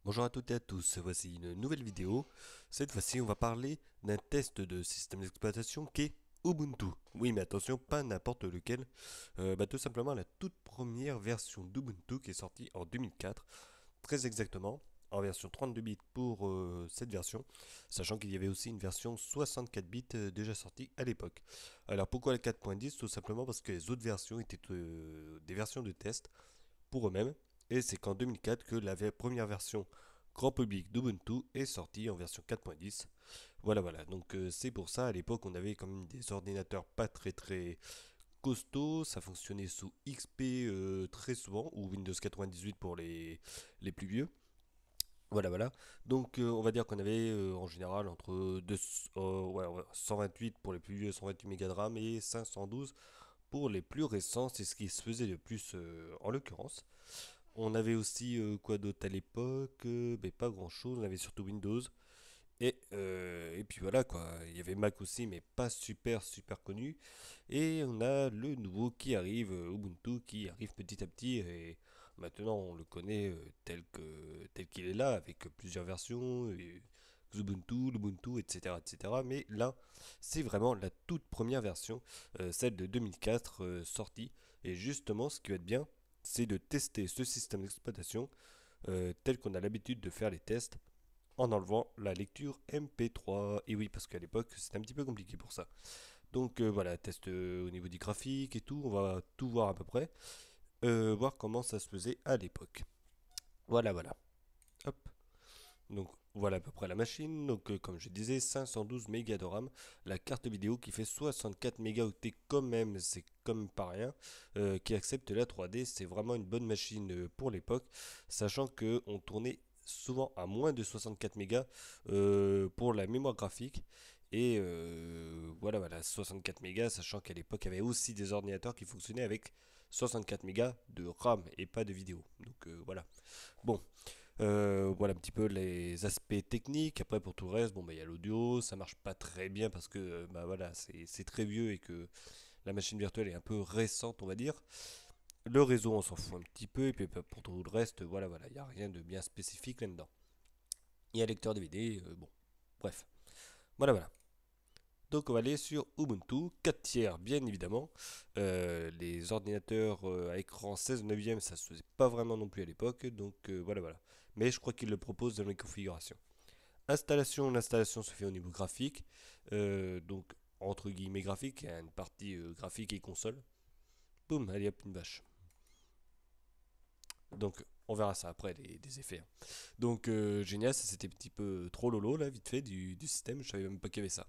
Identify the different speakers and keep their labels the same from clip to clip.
Speaker 1: Bonjour à toutes et à tous, voici une nouvelle vidéo. Cette fois-ci, on va parler d'un test de système d'exploitation qui est Ubuntu. Oui, mais attention, pas n'importe lequel. Tout simplement la toute première version d'Ubuntu qui est sortie en 2004, très exactement, en version 32 bits pour cette version, sachant qu'il y avait aussi une version 64 bits déjà sortie à l'époque. Alors pourquoi la 4.10? Tout simplement parce que les autres versions étaient des versions de test pour eux-mêmes. Et c'est qu'en 2004 que la première version grand public d'Ubuntu est sortie en version 4.10. Voilà. Donc c'est pour ça, à l'époque, on avait quand même des ordinateurs pas très costauds. Ça fonctionnait sous XP très souvent, ou Windows 98 pour les plus vieux. Voilà. Donc on va dire qu'on avait en général entre 128 pour les plus vieux, 128 mégas de RAM et 512 pour les plus récents. C'est ce qui se faisait de plus en l'occurrence. On avait aussi quoi d'autre à l'époque? Ben, pas grand chose, on avait surtout Windows. Et puis voilà quoi, il y avait Mac aussi, mais pas super connu. Et on a le nouveau qui arrive, Ubuntu, qui arrive petit à petit. Et maintenant on le connaît tel qu'il est là, avec plusieurs versions, et Xubuntu, Lubuntu, etc. Mais là, c'est vraiment la toute première version, celle de 2004 sortie. Et justement, ce qui va être bien, c'est de tester ce système d'exploitation tel qu'on a l'habitude de faire les tests en enlevant la lecture MP3. Et oui, parce qu'à l'époque, c'était un petit peu compliqué pour ça. Donc voilà, test au niveau du graphique et tout, on va tout voir à peu près, voir comment ça se faisait à l'époque. Voilà. Hop. Donc voilà à peu près la machine. Donc comme je disais, 512 mégas de RAM, la carte vidéo qui fait 64 mégaoctets quand même, c'est comme pas rien, qui accepte la 3D. C'est vraiment une bonne machine pour l'époque, sachant que on tournait souvent à moins de 64 mégas pour la mémoire graphique. Et voilà, 64 mégas, sachant qu'à l'époque, il y avait aussi des ordinateurs qui fonctionnaient avec 64 mégas de RAM et pas de vidéo. Donc voilà. Bon, voilà un petit peu les aspects techniques. Après, pour tout le reste, bon, bah, il y a l'audio, ça marche pas très bien parce que bah, voilà, c'est très vieux et que la machine virtuelle est un peu récente, on va dire. Le réseau, on s'en fout un petit peu. Et puis bah, pour tout le reste, voilà, il n'y a rien de bien spécifique là-dedans. Il y a un lecteur DVD, bon, bref. Voilà. Donc on va aller sur Ubuntu, 4 tiers bien évidemment. Les ordinateurs à écran 16 neuvième, ça se faisait pas vraiment non plus à l'époque, donc voilà. Mais je crois qu'ils le proposent dans les configurations. L'installation se fait au niveau graphique. Donc entre guillemets graphique, il y a une partie graphique et console. Boum, allez hop, une vache. Donc on verra ça après, des effets, hein. Donc génial, ça c'était un petit peu trop lolo là, vite fait, du système, je savais même pas qu'il y avait ça.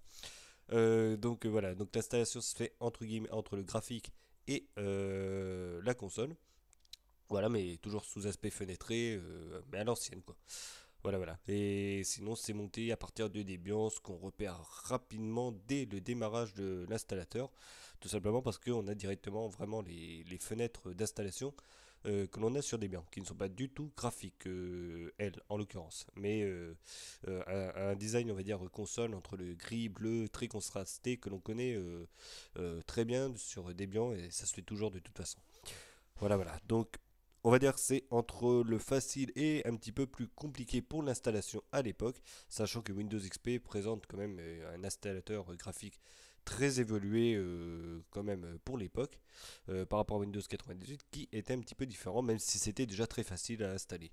Speaker 1: Donc voilà, donc l'installation se fait entre guillemets entre le graphique et la console. Voilà, mais toujours sous aspect fenêtré, mais à l'ancienne quoi. Voilà. Et sinon, c'est monté à partir de Debian, ce qu'on repère rapidement dès le démarrage de l'installateur. Tout simplement parce qu'on a directement vraiment les fenêtres d'installation que l'on a sur Debian, qui ne sont pas du tout graphiques, elles, en l'occurrence. Mais un design, on va dire, console entre le gris, bleu, très contrasté, que l'on connaît très bien sur Debian, et ça se fait toujours de toute façon. Voilà. Donc, on va dire que c'est entre le facile et un petit peu plus compliqué pour l'installation à l'époque, sachant que Windows XP présente quand même un installateur graphique très évolué quand même pour l'époque par rapport à Windows 98 qui était un petit peu différent même si c'était déjà très facile à installer.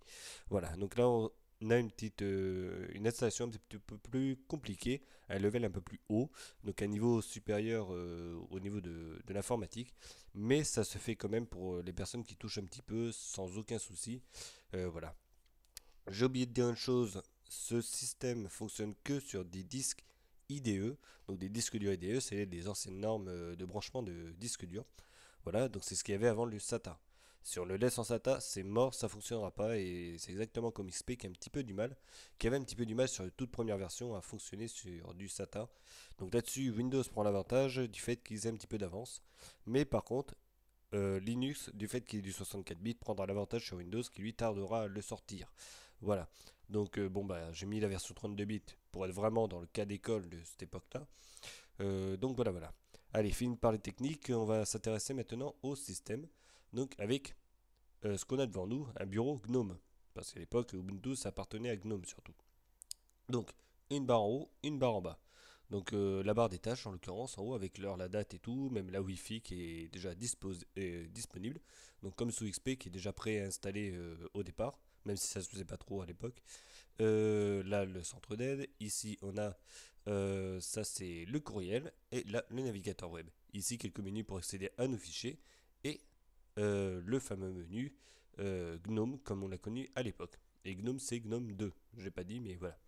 Speaker 1: Voilà, donc là on a une installation un petit peu plus compliquée, un level un peu plus haut, donc un niveau supérieur au niveau de l'informatique, mais ça se fait quand même pour les personnes qui touchent un petit peu sans aucun souci. Voilà. J'ai oublié de dire une chose, ce système fonctionne que sur des disques IDE, donc des disques durs IDE, c'est les anciennes normes de branchement de disques durs. Voilà, donc c'est ce qu'il y avait avant le SATA. Si on le laisse en SATA, c'est mort, ça fonctionnera pas et c'est exactement comme XP qui a un petit peu du mal, qui avait un petit peu du mal sur la toute première version à fonctionner sur du SATA. Donc là-dessus, Windows prend l'avantage du fait qu'ils aient un petit peu d'avance. Mais par contre, Linux, du fait qu'il est du 64 bits, prendra l'avantage sur Windows qui lui tardera à le sortir. Voilà. Donc bon bah j'ai mis la version 32 bits pour être vraiment dans le cas d'école de cette époque-là. Donc voilà. Allez, fini de parler technique, on va s'intéresser maintenant au système. Donc avec ce qu'on a devant nous, un bureau GNOME. Parce qu'à l'époque, Ubuntu, ça appartenait à GNOME surtout. Donc, une barre en haut, une barre en bas. Donc, la barre des tâches, en l'occurrence, en haut, avec l'heure, la date et tout, même la Wi-Fi qui est déjà disponible. Donc, comme sous XP, qui est déjà préinstallé au départ, même si ça se faisait pas trop à l'époque. Là, le centre d'aide. Ici, on a, ça c'est le courriel. Et là, le navigateur web. Ici, quelques menus pour accéder à nos fichiers. Et le fameux menu GNOME, comme on l'a connu à l'époque. Et GNOME, c'est GNOME 2. Je l'ai pas dit, mais voilà.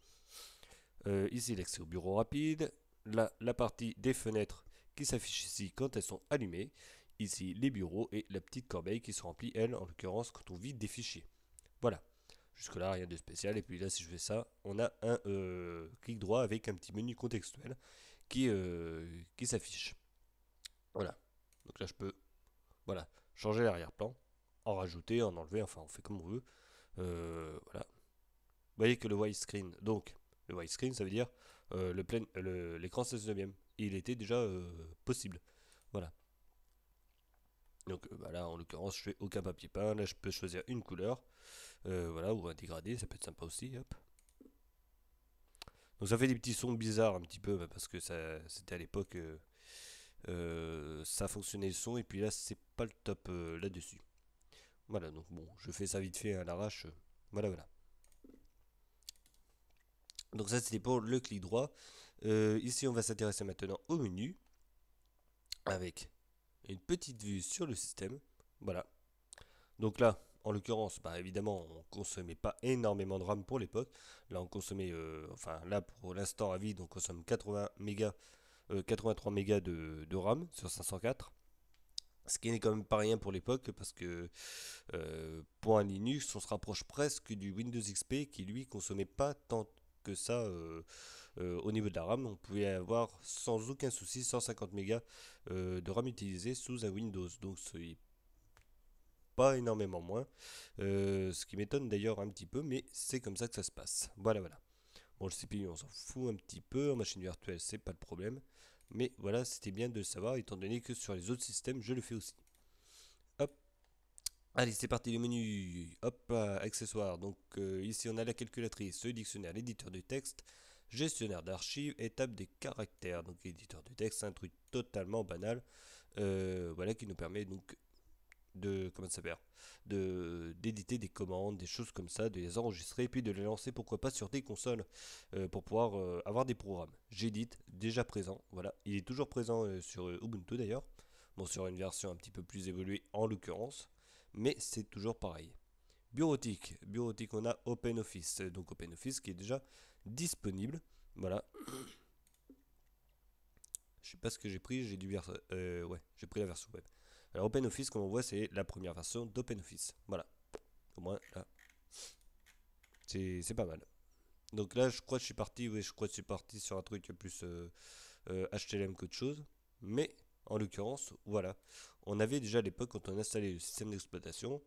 Speaker 1: Ici, l'accès au bureau rapide. Là, la partie des fenêtres qui s'affiche ici quand elles sont allumées. Ici, les bureaux et la petite corbeille qui se remplit, elle, en l'occurrence, quand on vide des fichiers. Voilà. Jusque-là, rien de spécial. Et puis là, si je fais ça, on a un clic droit avec un petit menu contextuel qui s'affiche. Voilà. Donc là, je peux voilà, changer l'arrière-plan, en rajouter, en enlever, enfin, on fait comme on veut. Voilà. Vous voyez que le widescreen, donc, le widescreen, ça veut dire l'écran 16 neuvième. Il était déjà possible. Voilà. Donc bah là, en l'occurrence, je fais aucun papier peint. Là, je peux choisir une couleur. Voilà, ou un dégradé, ça peut être sympa aussi. Hop. Donc ça fait des petits sons bizarres un petit peu, parce que c'était à l'époque, ça fonctionnait le son, et puis là, c'est pas le top là-dessus. Voilà, donc bon, je fais ça vite fait à l'arrache. Voilà, voilà. Donc ça, c'était pour le clic droit. Ici, on va s'intéresser maintenant au menu, avec une petite vue sur le système. Voilà. Donc là, en l'occurrence, bah, évidemment, on consommait pas énormément de RAM pour l'époque. Là, on consommait, enfin là pour l'instant à vide, on consomme 80 mégas, 83 mégas de RAM sur 504. Ce qui n'est quand même pas rien pour l'époque, parce que pour un Linux, on se rapproche presque du Windows XP qui lui consommait pas tant que ça au niveau de la RAM. On pouvait avoir sans aucun souci 150 mégas de RAM utilisé sous un Windows. Donc c'est pas énormément moins. Ce qui m'étonne d'ailleurs un petit peu, mais c'est comme ça que ça se passe. Voilà, voilà. Bon, le CPU, on s'en fout un petit peu. En machine virtuelle, c'est pas le problème. Mais voilà, c'était bien de le savoir, étant donné que sur les autres systèmes, je le fais aussi. Hop. Allez, c'est parti, le menu. Hop, accessoires. Donc ici, on a la calculatrice, le dictionnaire, l'éditeur de texte, gestionnaire d'archives, étape des caractères. Donc, éditeur de texte, c'est un truc totalement banal. Voilà, qui nous permet donc de comment ça s'appelle d'éditer des commandes, des choses comme ça, de les enregistrer, puis de les lancer pourquoi pas sur des consoles pour pouvoir avoir des programmes. J'édite déjà présent, voilà, il est toujours présent sur Ubuntu d'ailleurs, bon sur une version un petit peu plus évoluée en l'occurrence, mais c'est toujours pareil. Bureautique, bureautique on a OpenOffice, donc OpenOffice qui est déjà disponible, voilà. Je sais pas ce que j'ai pris, ouais, j'ai pris la version web. Alors OpenOffice, comme on voit, c'est la première version d'OpenOffice. Voilà. Au moins, là, c'est pas mal. Donc là, je crois que je suis parti, oui, je crois que je suis parti sur un truc plus HTML qu'autre chose. Mais, en l'occurrence, voilà. On avait déjà à l'époque, quand on installait le système d'exploitation,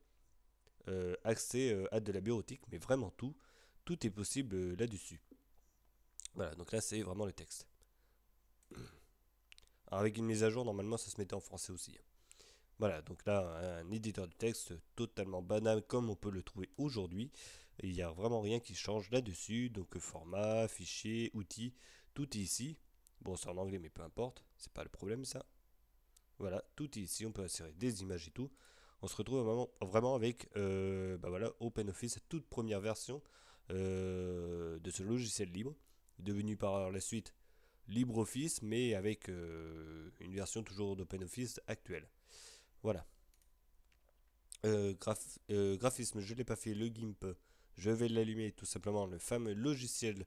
Speaker 1: accès à de la bureautique, mais vraiment tout. Tout est possible là-dessus. Voilà, donc là, c'est vraiment le texte. Alors, avec une mise à jour, normalement, ça se mettait en français aussi. Voilà, donc là, un éditeur de texte totalement banal comme on peut le trouver aujourd'hui. Il n'y a vraiment rien qui change là-dessus. Donc format, fichier, outils, tout est ici. Bon, c'est en anglais, mais peu importe, c'est pas le problème ça. Voilà, tout est ici, on peut insérer des images et tout. On se retrouve vraiment avec bah voilà, OpenOffice, la toute première version de ce logiciel libre, devenu par la suite LibreOffice, mais avec une version toujours d'OpenOffice actuelle. Voilà. Graphisme, je ne l'ai pas fait. Le GIMP, je vais l'allumer tout simplement. Le fameux logiciel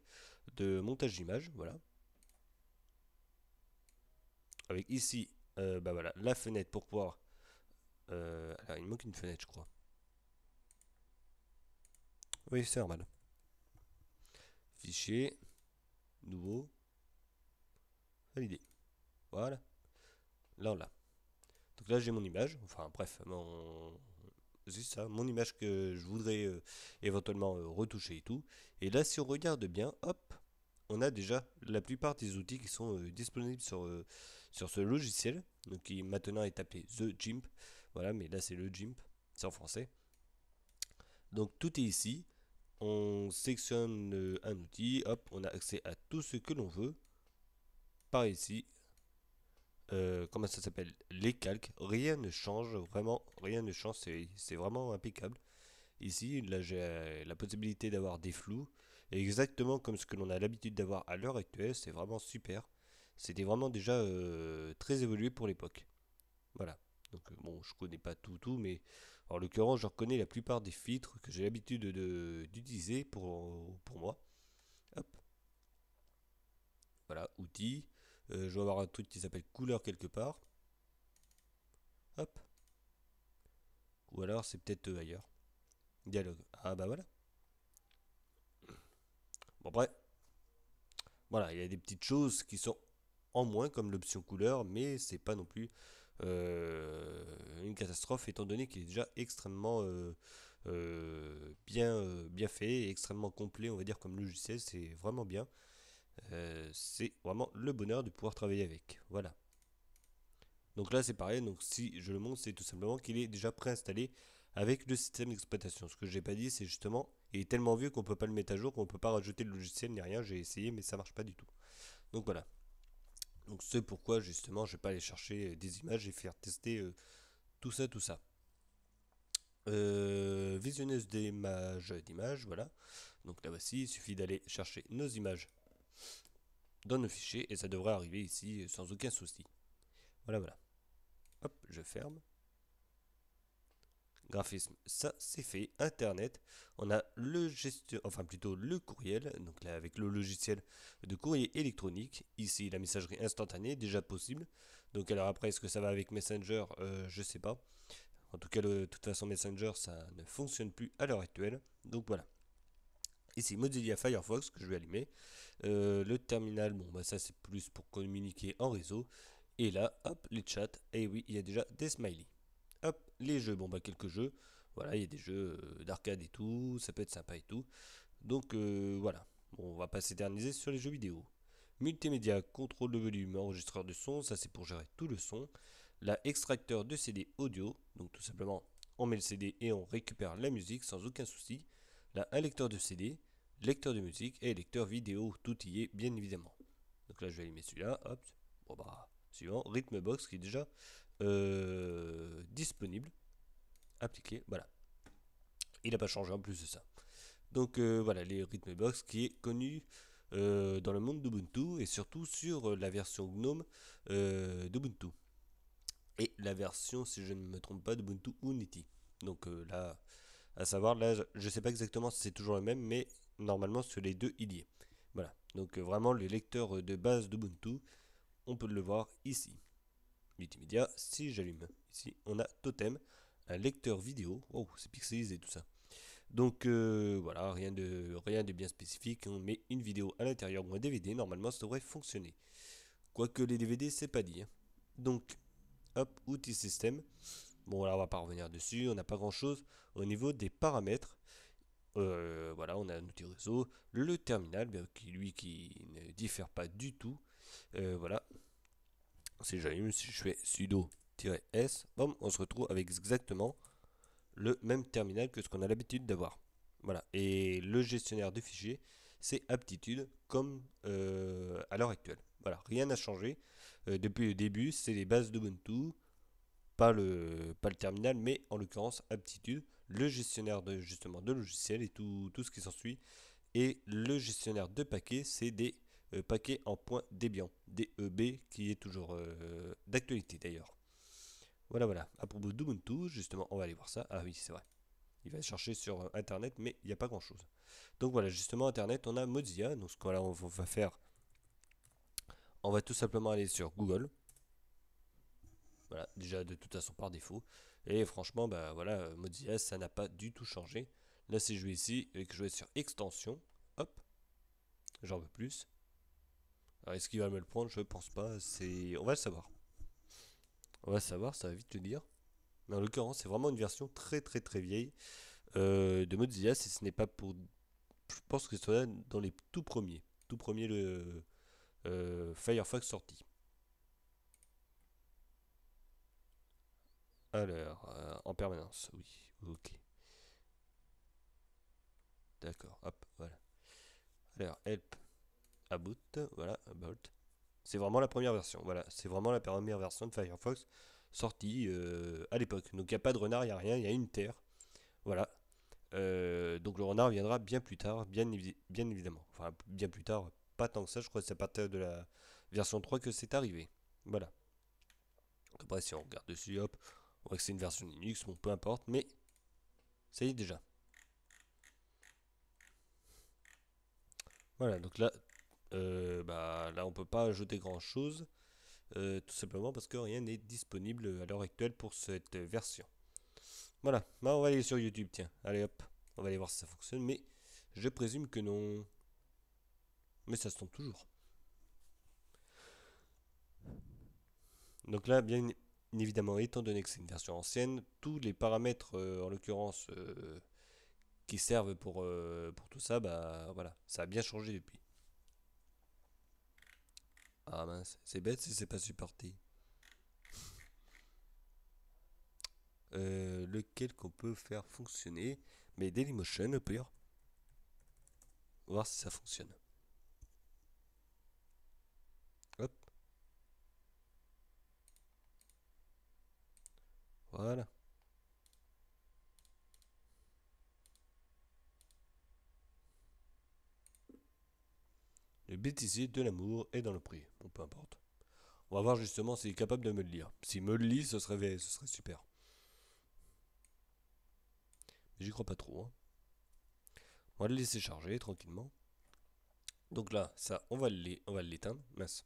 Speaker 1: de montage d'image. Voilà. Avec ici, bah voilà, la fenêtre pour pouvoir. Alors, il manque une fenêtre, je crois. Oui, c'est normal. Fichier, nouveau, validé. Voilà. Là, on l'a. Donc là, j'ai mon image. Enfin, bref, c'est ça, mon image que je voudrais éventuellement retoucher et tout. Et là, si on regarde bien, hop, on a déjà la plupart des outils qui sont disponibles sur ce logiciel, donc qui maintenant est appelé The GIMP. Voilà, mais là c'est le GIMP, c'est en français. Donc tout est ici. On sélectionne un outil, hop, on a accès à tout ce que l'on veut. Par ici, comment ça s'appelle? Les calques. Rien ne change, vraiment, rien ne change, c'est vraiment impeccable. Ici, là, j'ai la possibilité d'avoir des flous, exactement comme ce que l'on a l'habitude d'avoir à l'heure actuelle, c'est vraiment super. C'était vraiment déjà très évolué pour l'époque. Voilà. Donc bon, je connais pas tout, mais en l'occurrence, je reconnais la plupart des filtres que j'ai l'habitude d'utiliser pour moi. Hop, voilà, outils. Je vais avoir un truc qui s'appelle couleur quelque part. Hop, ou alors c'est peut-être ailleurs. Dialogue. Ah bah voilà. Bon, bref, voilà, il y a des petites choses qui sont en moins comme l'option couleur, mais c'est pas non plus une catastrophe étant donné qu'il est déjà extrêmement bien fait et extrêmement complet, on va dire, comme logiciel, c'est vraiment bien. C'est vraiment le bonheur de pouvoir travailler avec. Voilà. Donc là c'est pareil, donc si je le montre, c'est tout simplement qu'il est déjà préinstallé avec le système d'exploitation. Ce que je n'ai pas dit, c'est justement, il est tellement vieux qu'on peut pas le mettre à jour, qu'on peut pas rajouter le logiciel ni rien. J'ai essayé, mais ça marche pas du tout. Donc voilà. Donc c'est pourquoi justement je vais pas aller chercher des images et faire tester tout ça. Visionneuse d'images, voilà. Donc là voici, il suffit d'aller chercher nos images dans nos fichiers et ça devrait arriver ici sans aucun souci. Voilà, voilà. Hop, je ferme. Graphisme, ça c'est fait. Internet, on a le gestion, enfin plutôt le courriel, donc là avec le logiciel de courrier électronique. Ici la messagerie instantanée, déjà possible. Donc alors après, est-ce que ça va avec Messenger? Je sais pas. En tout cas, de toute façon, Messenger, ça ne fonctionne plus à l'heure actuelle. Donc voilà. Ici, Mozilla Firefox que je vais allumer. Le terminal, bon, bah ça c'est plus pour communiquer en réseau. Et là, hop, les chats. Et oui, il y a déjà des smileys. Hop, les jeux, bon bah quelques jeux. Voilà, il y a des jeux d'arcade et tout. Ça peut être sympa et tout. Donc voilà. Bon, on va pas s'éterniser sur les jeux vidéo. Multimédia, contrôle de volume, enregistreur de son, ça c'est pour gérer tout le son. La extracteur de CD audio, donc tout simplement on met le CD et on récupère la musique sans aucun souci. Là, un lecteur de CD, lecteur de musique et lecteur vidéo, tout y est bien évidemment. Donc là je vais allumer celui-là, hop, bon bah suivant, Rhythmbox qui est déjà disponible, appliqué, voilà. Il n'a pas changé en plus de ça. Donc voilà, les Rhythmbox qui est connu dans le monde d'Ubuntu et surtout sur la version GNOME d'Ubuntu. Et la version, si je ne me trompe pas, d'Ubuntu Unity. Donc là, à savoir, là, je ne sais pas exactement si c'est toujours le même, mais normalement sur les deux, il y est. Voilà, donc vraiment le lecteur de base d'Ubuntu, on peut le voir ici. Multimédia, si j'allume ici, on a Totem, un lecteur vidéo. Oh, c'est pixelisé tout ça. Donc voilà, rien de bien spécifique. On met une vidéo à l'intérieur ou un DVD, normalement ça devrait fonctionner. Quoique les DVD, c'est pas dit, hein. Donc, hop, outils système. Bon, là, on va pas revenir dessus, on n'a pas grand chose au niveau des paramètres. Voilà, on a un outil réseau, le terminal, qui ne diffère pas du tout. Voilà, si j'allume, si je fais sudo-s, bon, on se retrouve avec exactement le même terminal que ce qu'on a l'habitude d'avoir. Voilà. Et le gestionnaire de fichiers, c'est Aptitude comme à l'heure actuelle. Voilà, rien n'a changé. Depuis le début, c'est les bases d'Ubuntu, pas le terminal, mais en l'occurrence Aptitude, le gestionnaire de justement de logiciels et tout ce qui s'ensuit. Et le gestionnaire de paquets, c'est des paquets en point Debian, DEB, qui est toujours d'actualité d'ailleurs. Voilà, voilà. À propos d'Ubuntu, justement, on va aller voir ça. Ah oui, c'est vrai. Il va chercher sur Internet, mais il n'y a pas grand-chose. Donc voilà, justement, Internet, on a Mozilla. Donc ce qu'on on va faire, on va tout simplement aller sur Google. Voilà, déjà de toute façon par défaut. Et franchement, bah voilà, Mozilla, ça n'a pas du tout changé. Là, si je vais ici et que je vais sur extension, hop, j'en veux plus. Alors, est-ce qu'il va me le prendre? Je pense pas. On va le savoir. On va le savoir, ça va vite le dire. Mais en l'occurrence, c'est vraiment une version très vieille de Mozilla, si ce n'est pas pour. Je pense que c'est dans les tout premiers. Tout premier, le Firefox sorti. Alors, en permanence, oui, ok. D'accord, hop, voilà. Alors, help, about, voilà, about. C'est vraiment la première version, voilà. C'est vraiment la première version de Firefox sortie à l'époque. Donc, il n'y a pas de renard, il n'y a rien, il y a une terre. Voilà. Donc, le renard viendra bien plus tard, bien évidemment. Enfin, bien plus tard, pas tant que ça. Je crois que c'est à partir de la version 3 que c'est arrivé. Voilà. Donc, après, si on regarde dessus, hop, on voit que c'est une version Linux, bon, peu importe, mais ça y est déjà. Voilà, donc là, là on peut pas ajouter grand chose, tout simplement parce que rien n'est disponible à l'heure actuelle pour cette version. Voilà, bah, on va aller sur YouTube, tiens, allez hop, on va aller voir si ça fonctionne, mais je présume que non. Mais ça se tombe toujours. Donc là, bien évidemment, étant donné que c'est une version ancienne, tous les paramètres, en l'occurrence, qui servent pour tout ça, bah voilà, ça a bien changé depuis. Ah mince, c'est bête si c'est pas supporté. Lequel qu'on peut faire fonctionner. Mais Dailymotion, au pire. Voir si ça fonctionne. Hop, voilà. Le bêtisier de l'amour est dans le prix. Bon, peu importe. On va voir justement s'il est capable de me le lire. S'il me le lit, ce serait super. Mais j'y crois pas trop, hein. On va le laisser charger tranquillement. Donc là, ça, on va l'éteindre. Mince.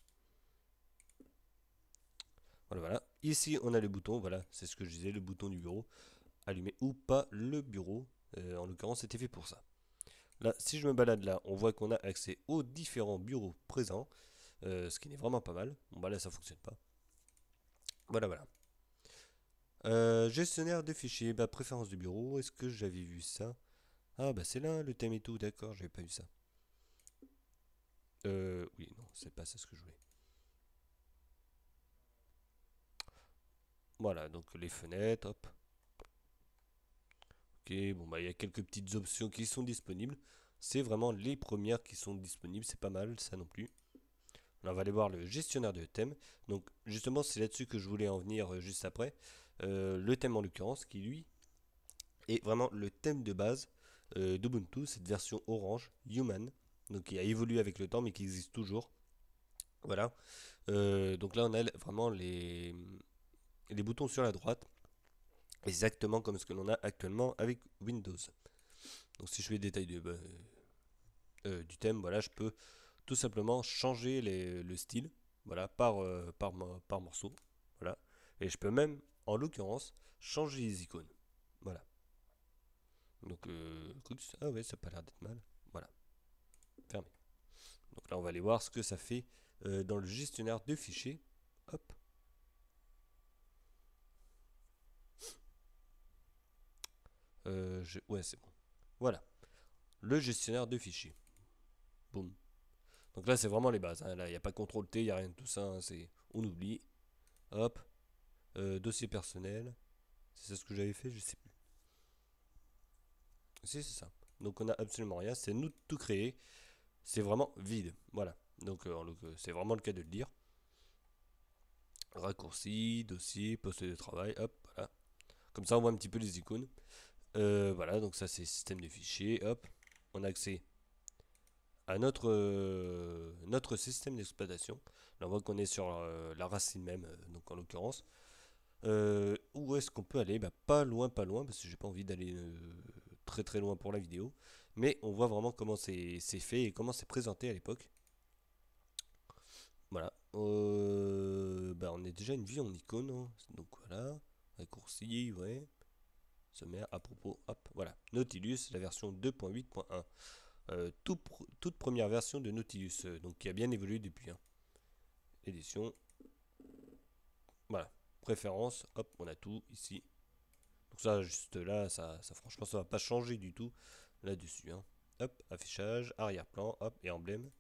Speaker 1: Voilà, voilà. Ici, on a le bouton. Voilà, c'est ce que je disais, le bouton du bureau. Allumer ou pas le bureau. En l'occurrence, c'était fait pour ça. Là, si je me balade là, on voit qu'on a accès aux différents bureaux présents, ce qui n'est vraiment pas mal. Bon, bah là, ça fonctionne pas. Voilà, voilà. Gestionnaire de fichiers, bah, préférence du bureau, est-ce que j'avais vu ça? Ah, bah c'est là, le thème et tout, d'accord, j'avais pas vu ça. Oui, non, c'est pas ça ce que je voulais. Voilà, donc les fenêtres, hop. Ok, bon, bah il y a quelques petites options qui sont disponibles. C'est vraiment les premières qui sont disponibles, c'est pas mal, ça non plus. Là, on va aller voir le gestionnaire de thème. Donc, justement, c'est là-dessus que je voulais en venir juste après. Le thème en l'occurrence, qui lui est vraiment le thème de base d'Ubuntu, cette version orange, Human, donc qui a évolué avec le temps mais qui existe toujours. Voilà. Donc là, on a vraiment les boutons sur la droite, exactement comme ce que l'on a actuellement avec Windows. Donc si je fais détail du thème, voilà, je peux tout simplement changer le style, voilà, par morceau, voilà. Et je peux même, en l'occurrence, changer les icônes, voilà. Donc, ah ouais, ça n'a pas l'air d'être mal, voilà, fermé. Donc là, on va aller voir ce que ça fait dans le gestionnaire de fichiers, hop. Ouais, c'est bon. Voilà, le gestionnaire de fichiers, boum. Donc là, c'est vraiment les bases, hein. Là, il n'y a pas de contrôle T, il n'y a rien de tout ça, hein. On oublie, hop, dossier personnel, c'est ça ce que j'avais fait, je sais plus. Si, c'est ça. Donc on a absolument rien, c'est nous tout créé, c'est vraiment vide. Voilà. Donc c'est vraiment le cas de le dire. Raccourci, dossier, poste de travail, hop, voilà. Comme ça on voit un petit peu les icônes. Voilà, donc ça c'est système de fichiers, hop. On a accès à notre système d'exploitation. Là on voit qu'on est sur la racine même, donc en l'occurrence. Où est-ce qu'on peut aller? Bah, pas loin, parce que j'ai pas envie d'aller très très loin pour la vidéo. Mais on voit vraiment comment c'est fait et comment c'est présenté à l'époque. Voilà. Bah, on est déjà une vue en icône, hein. Donc voilà. Raccourci, ouais. Sommaire, à propos, hop, voilà. Nautilus, la version 2.8.1. Toute première version de Nautilus, donc qui a bien évolué depuis, hein. Édition, voilà. Préférence, hop, on a tout ici. Donc ça, juste là, ça franchement, ça va pas changer du tout là-dessus, hein. Hop, affichage, arrière-plan, hop, et emblème.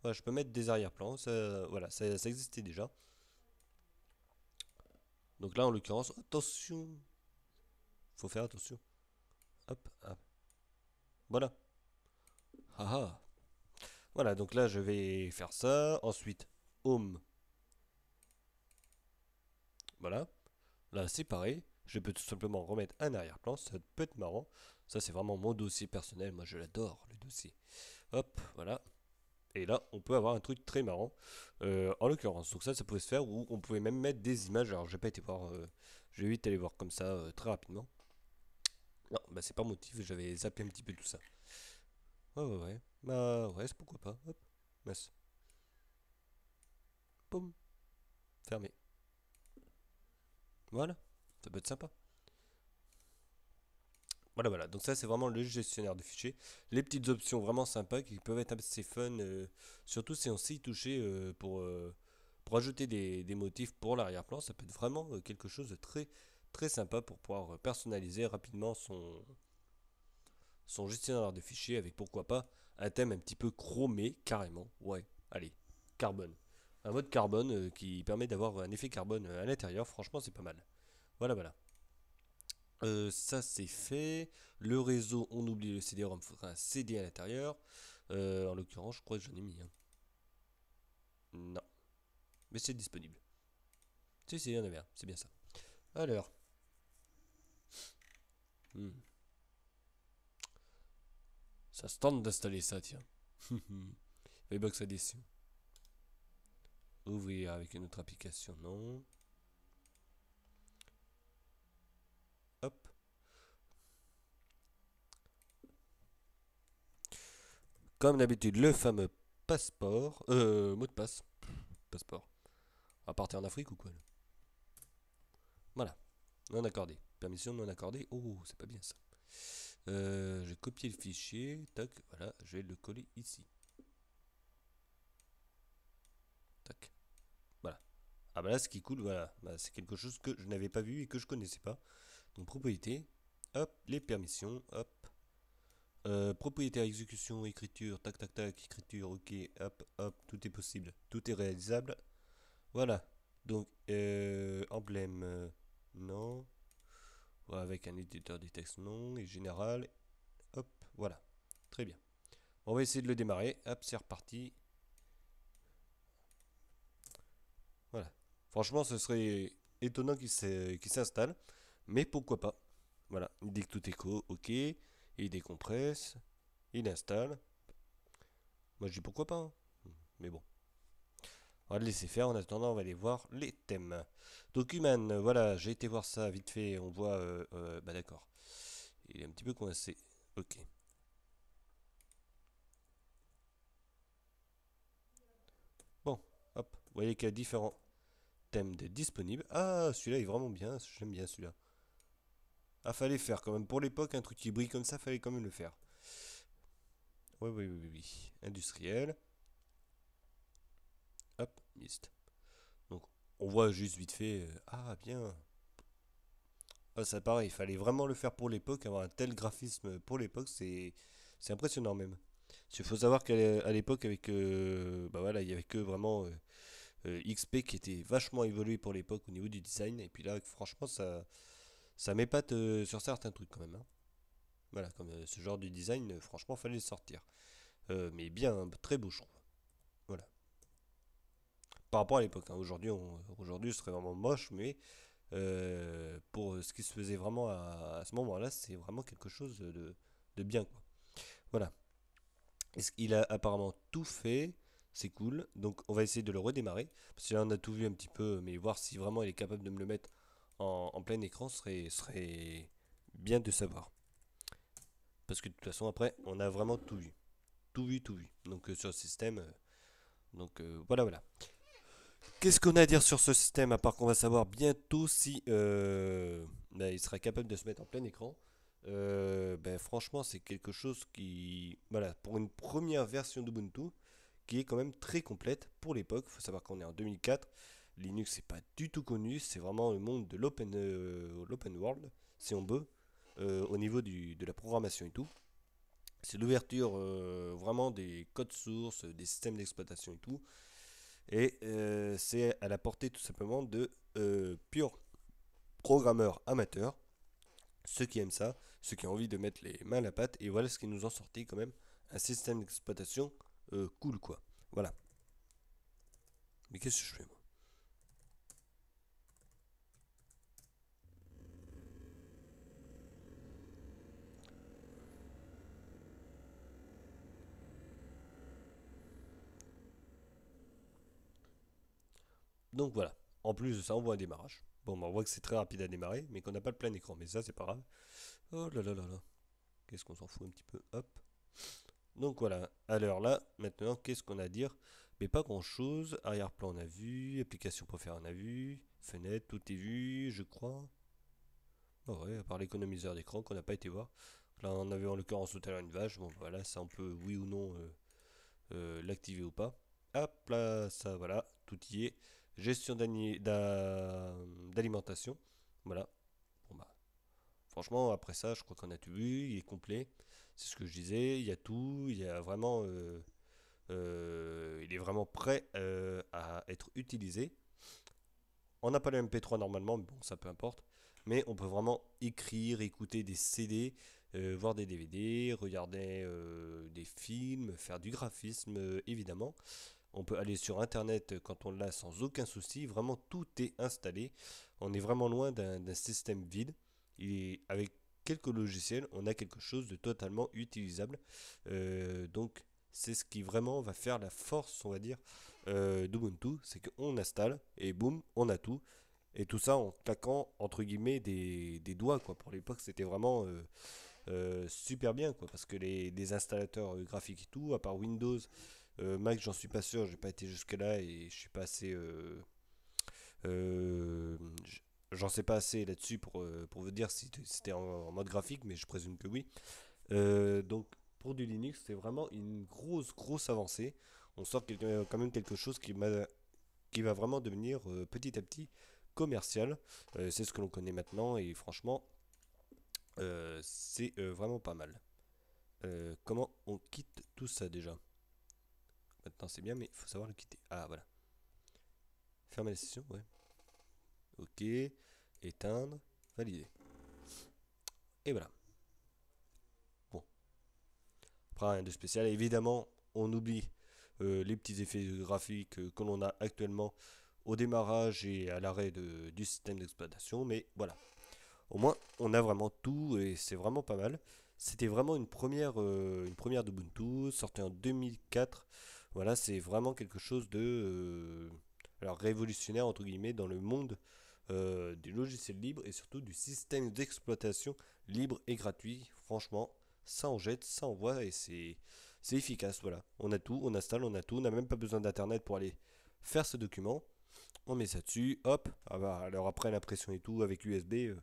Speaker 1: Voilà, je peux mettre des arrière-plans, ça, voilà, ça existait déjà. Donc là, en l'occurrence, attention, faut faire attention. Hop, hop. Voilà. Ah ah. Voilà, donc là je vais faire ça. Ensuite, home. Voilà. Là c'est pareil. Je peux tout simplement remettre un arrière-plan. Ça peut être marrant. Ça c'est vraiment mon dossier personnel. Moi je l'adore, le dossier. Hop, voilà. Et là, on peut avoir un truc très marrant, en l'occurrence. Donc ça pouvait se faire, où on pouvait même mettre des images. Alors, j'ai pas été voir, je vais vite aller voir comme ça, très rapidement. Non, bah c'est pas motif, j'avais zappé un petit peu tout ça. Ouais, ouais, ouais. Bah ouais, c'est pourquoi pas. Hop, mince. Poum, fermé. Voilà, ça peut être sympa. Voilà, voilà. Donc ça, c'est vraiment le gestionnaire de fichiers. Les petites options vraiment sympas qui peuvent être assez fun, surtout si on sait y toucher pour ajouter des motifs pour l'arrière-plan. Ça peut être vraiment quelque chose de très, très sympa pour pouvoir personnaliser rapidement son gestionnaire de fichiers avec pourquoi pas un thème un petit peu chromé carrément. Ouais, allez, carbone. Un mode carbone qui permet d'avoir un effet carbone à l'intérieur. Franchement, c'est pas mal. Voilà, voilà. Ça c'est fait. Le réseau, on oublie le CD-ROM, il faudra un CD à l'intérieur. En l'occurrence, je crois que j'en ai mis. Hein. Non, mais c'est disponible. Si, si, il y en avait un, c'est bien ça. Alors, hmm, ça se tente d'installer ça, tiens. Webbox Addition. Ouvrir avec une autre application, non. Hop. Comme d'habitude, le fameux passeport. Mot de passe. Passeport. On va partir en Afrique ou quoi là. Voilà. Non accordé. Permission non accordée. Oh, c'est pas bien ça. Je copie le fichier. Tac. Voilà. Je vais le coller ici. Tac. Voilà. Ah bah là, ce qui est cool, voilà. Bah, c'est quelque chose que je n'avais pas vu et que je connaissais pas. Donc, propriété. Hop. Les permissions. Hop. Propriétaire, exécution, écriture. Tac, tac, tac. Écriture. Ok. Hop, hop. Tout est possible. Tout est réalisable. Voilà. Donc, emblème, non. Ouais, avec un éditeur de texte, non. Et général, hop, voilà. Très bien. On va essayer de le démarrer. Hop, c'est reparti. Voilà. Franchement, ce serait étonnant qu'il s'installe. Mais pourquoi pas. Voilà. Il dit que tout est ok. Il décompresse. Il installe. Moi, je dis pourquoi pas. Hein. Mais bon. On va le laisser faire. En attendant, on va aller voir les thèmes. Donc, Human, voilà, j'ai été voir ça vite fait. On voit. Bah, d'accord. Il est un petit peu coincé. Ok. Bon, hop. Vous voyez qu'il y a différents thèmes de disponibles. Ah, celui-là est vraiment bien. J'aime bien celui-là. Ah, fallait faire quand même. Pour l'époque, un truc qui brille comme ça, fallait quand même le faire. Oui, oui, oui, oui, oui. Industriel. Hop, mist. Donc, on voit juste vite fait. Ah, bien. Ah, ça pareil, il fallait vraiment le faire pour l'époque. Avoir un tel graphisme pour l'époque, c'est impressionnant même. Il faut savoir qu'à l'époque, avec, bah voilà, il y avait que vraiment XP qui était vachement évolué pour l'époque au niveau du design. Et puis là, franchement, ça m'épate sur certains trucs quand même. Hein. Voilà, comme ce genre de design, franchement, fallait le sortir. Mais bien, hein, très beau, je trouve. Voilà. Par rapport à l'époque. Hein. Aujourd'hui, ce serait vraiment moche, mais pour ce qui se faisait vraiment à ce moment-là, c'est vraiment quelque chose de bien, quoi. Voilà. Il a apparemment tout fait. C'est cool. Donc, on va essayer de le redémarrer. Parce que là, on a tout vu un petit peu, mais voir si vraiment il est capable de me le mettre en plein écran serait bien de savoir. Parce que de toute façon, après, on a vraiment tout vu. Tout vu, tout vu. Donc, sur le système. Donc, voilà, voilà. Qu'est-ce qu'on a à dire sur ce système, à part qu'on va savoir bientôt si bah, il sera capable de se mettre en plein écran. Ben, franchement, c'est quelque chose qui, voilà, pour une première version d'Ubuntu, qui est quand même très complète pour l'époque. Il faut savoir qu'on est en 2004. Linux, c'est pas du tout connu. C'est vraiment le monde de l'open world, si on veut, au niveau de la programmation et tout. C'est l'ouverture vraiment des codes sources, des systèmes d'exploitation et tout. Et c'est à la portée tout simplement de purs programmeurs amateurs, ceux qui aiment ça, ceux qui ont envie de mettre les mains à la pâte. Et voilà ce qui nous en sortit quand même un système d'exploitation cool quoi. Voilà. Mais qu'est-ce que je fais moi? Donc voilà. En plus de ça, on voit un démarrage. Bon, bah, on voit que c'est très rapide à démarrer, mais qu'on n'a pas le plein écran. Mais ça, c'est pas grave. Oh là là là là. Qu'est-ce qu'on s'en fout un petit peu. Hop. Donc voilà. À l'heure là, maintenant, qu'est-ce qu'on a à dire? Mais pas grand-chose. Arrière-plan, on a vu. Application préférée, on a vu. Fenêtre, tout est vu, je crois. Oh ouais, à part l'économiseur d'écran qu'on n'a pas été voir. Là, on avait en l'occurrence tout à l'heure une vache. Bon, voilà, ça, on peut, oui ou non, l'activer ou pas. Hop là, ça, voilà, tout y est. Gestion d'alimentation. Voilà. Bon, bah, franchement, après ça, je crois qu'on a tout vu. Il est complet. C'est ce que je disais. Il y a tout. Il y a vraiment. Il est vraiment prêt à être utilisé. On n'a pas le MP3 normalement, mais bon, ça peu importe. Mais on peut vraiment écrire, écouter des CD, voir des DVD, regarder des films, faire du graphisme, évidemment. On peut aller sur Internet quand on l'a sans aucun souci. Vraiment, tout est installé. On est vraiment loin d'un système vide. Avec quelques logiciels, on a quelque chose de totalement utilisable. Donc, c'est ce qui vraiment va faire la force, on va dire, d'Ubuntu. C'est qu'on installe et boum, on a tout. Et tout ça en claquant, entre guillemets, des doigts, quoi. Pour l'époque, c'était vraiment super bien, quoi. Parce que les installateurs graphiques et tout, à part Windows, Mac, j'en suis pas sûr, j'ai pas été jusque-là et je suis pas assez. Euh, J'en sais pas assez là-dessus pour vous dire si c'était en mode graphique, mais je présume que oui. Donc, pour du Linux, c'est vraiment une grosse avancée. On sort quand même quelque chose qui va vraiment devenir petit à petit commercial. C'est ce que l'on connaît maintenant et franchement, c'est vraiment pas mal. Comment on quitte tout ça déjà? Maintenant c'est bien, mais il faut savoir le quitter. Ah voilà. Fermer la session, ouais. Ok. Éteindre. Valider. Et voilà. Bon. Après rien de spécial. Évidemment, on oublie les petits effets graphiques que l'on a actuellement au démarrage et à l'arrêt du système d'exploitation. Mais voilà. Au moins, on a vraiment tout et c'est vraiment pas mal. C'était vraiment une première d'Ubuntu, sortie en 2004. Voilà, c'est vraiment quelque chose de alors révolutionnaire entre guillemets dans le monde du logiciel libre et surtout du système d'exploitation libre et gratuit. Franchement, ça en jette, ça envoie et c'est efficace. Voilà, on a tout, on installe, on a tout, on n'a même pas besoin d'internet pour aller faire ce document. On met ça dessus, hop. Ah bah, alors après l'impression et tout avec USB.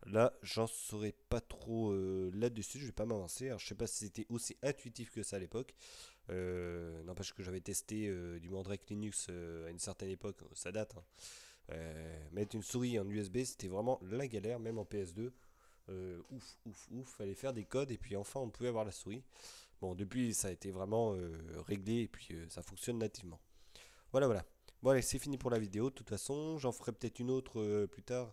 Speaker 1: Là, j'en saurais pas trop là-dessus, je vais pas m'avancer. Alors, je sais pas si c'était aussi intuitif que ça à l'époque. N'empêche que j'avais testé du Mandrake Linux à une certaine époque, ça date, hein. Mettre une souris en USB, c'était vraiment la galère, même en PS2. Ouf, fallait faire des codes et puis enfin on pouvait avoir la souris. Bon, depuis ça a été vraiment réglé et puis ça fonctionne nativement. Voilà. Bon, allez, c'est fini pour la vidéo. De toute façon, j'en ferai peut-être une autre plus tard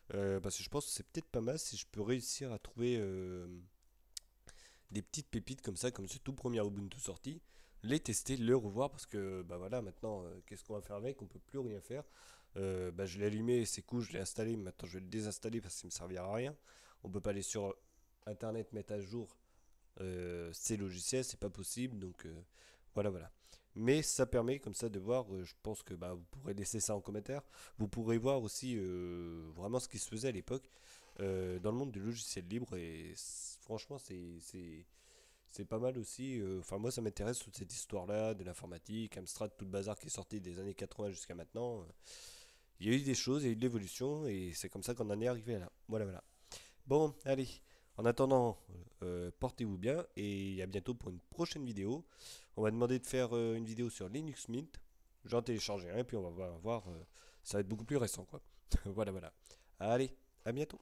Speaker 1: parce que je pense que c'est peut-être pas mal si je peux réussir à trouver des petites pépites comme ça, comme ce tout premier Ubuntu sorti, les tester, le revoir parce que bah voilà, maintenant qu'est-ce qu'on va faire avec? On peut plus rien faire. Bah, je l'ai allumé, c'est cool, je l'ai installé, maintenant je vais le désinstaller parce que ça me servira à rien. On peut pas aller sur internet mettre à jour ces logiciels, c'est pas possible, donc voilà. Mais ça permet comme ça de voir, je pense que bah, vous pourrez laisser ça en commentaire, vous pourrez voir aussi vraiment ce qui se faisait à l'époque dans le monde du logiciel libre et franchement c'est pas mal aussi. Enfin moi ça m'intéresse toute cette histoire-là de l'informatique, Amstrad, tout le bazar qui est sorti des années 80 jusqu'à maintenant. Il y a eu des choses, il y a eu de l'évolution et c'est comme ça qu'on en est arrivé là. Voilà. Bon, allez, en attendant, portez-vous bien et à bientôt pour une prochaine vidéo. On va demander de faire une vidéo sur Linux Mint. J'en téléchargerai un, puis on va voir. Ça va être beaucoup plus récent, quoi. Voilà. Allez, à bientôt.